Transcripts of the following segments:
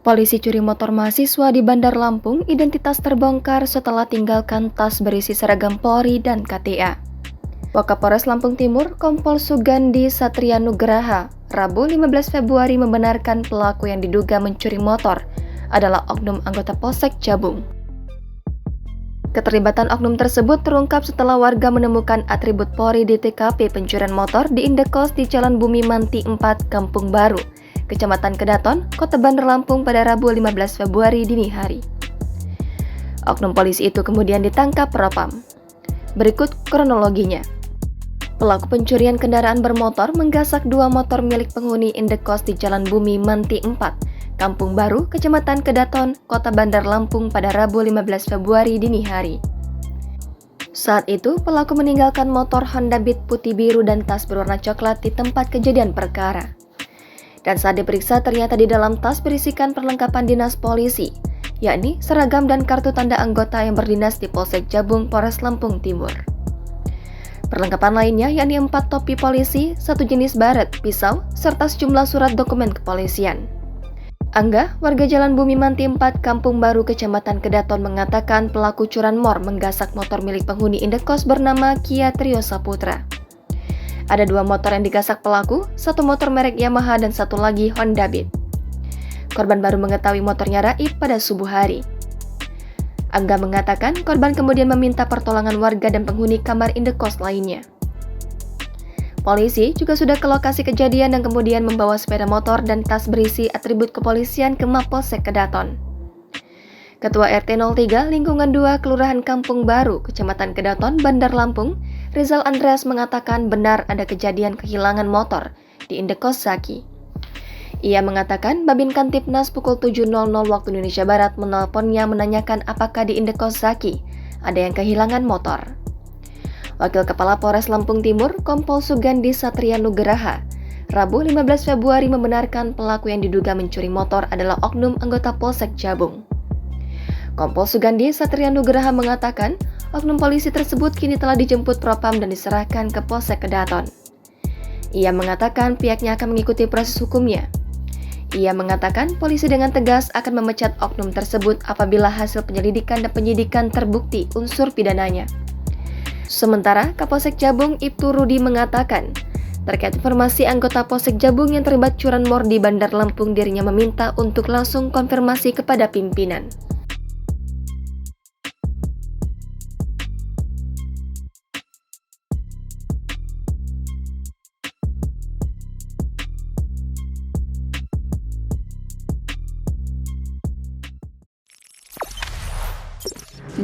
Polisi curi motor mahasiswa di Bandar Lampung, identitas terbongkar setelah tinggalkan tas berisi seragam Polri dan KTA. Wakapolres Lampung Timur, Kompol Sugandi Satria Nugraha, Rabu 15 Februari membenarkan pelaku yang diduga mencuri motor adalah oknum anggota Polsek Jabung. Keterlibatan oknum tersebut terungkap setelah warga menemukan atribut Polri di TKP pencurian motor di Indekos di Jalan Bumi Manti 4, Kampung Baru, Kecamatan Kedaton, Kota Bandar Lampung pada Rabu 15 Februari dini hari. Oknum polisi itu kemudian ditangkap Propam. Berikut kronologinya. Pelaku pencurian kendaraan bermotor menggasak dua motor milik penghuni Indekos di Jalan Bumi Manti 4, Kampung Baru, Kecamatan Kedaton, Kota Bandar Lampung pada Rabu 15 Februari dini hari. Saat itu, pelaku meninggalkan motor Honda Beat putih biru dan tas berwarna coklat di tempat kejadian perkara. Dan saat diperiksa ternyata di dalam tas berisikan perlengkapan dinas polisi, yakni seragam dan kartu tanda anggota yang berdinas di Polsek Jabung, Polres Lampung Timur. Perlengkapan lainnya yakni 4 topi polisi, 1 jenis baret, pisau, serta sejumlah surat dokumen kepolisian. Angga, warga Jalan Bumi Manti 4, Kampung Baru, Kecamatan Kedaton mengatakan pelaku curanmor menggasak motor milik penghuni Indekos bernama Kia Trio Saputra. Ada 2 motor yang digasak pelaku, 1 motor merek Yamaha dan 1 lagi Honda Beat. Korban baru mengetahui motornya raib pada subuh hari. Angga mengatakan korban kemudian meminta pertolongan warga dan penghuni kamar Indekos lainnya. Polisi juga sudah ke lokasi kejadian dan kemudian membawa sepeda motor dan tas berisi atribut kepolisian ke Mapolsek Kedaton. Ketua RT 03 Lingkungan 2 Kelurahan Kampung Baru, Kecamatan Kedaton, Bandar Lampung, Rizal Andreas mengatakan benar ada kejadian kehilangan motor di Indekos Zaki. Ia mengatakan Babin Kantipnas pukul 7.00 waktu Indonesia Barat menelponnya menanyakan apakah di Indekos Zaki ada yang kehilangan motor. Wakil Kepala Polres Lampung Timur, Kompol Sugandi Satria Nugraha, Rabu 15 Februari membenarkan pelaku yang diduga mencuri motor adalah oknum anggota Polsek Jabung. Kompol Sugandi Satria Nugraha mengatakan, oknum polisi tersebut kini telah dijemput Propam dan diserahkan ke Polsek Kedaton. Ia mengatakan pihaknya akan mengikuti proses hukumnya. Ia mengatakan polisi dengan tegas akan memecat oknum tersebut apabila hasil penyelidikan dan penyidikan terbukti unsur pidananya. Sementara Kapolsek Jabung Ibtu Rudi mengatakan, terkait informasi anggota Polsek Jabung yang terlibat curanmor di Bandar Lampung, dirinya meminta untuk langsung konfirmasi kepada pimpinan.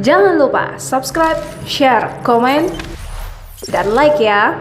Jangan lupa subscribe, share, komen, dan like ya!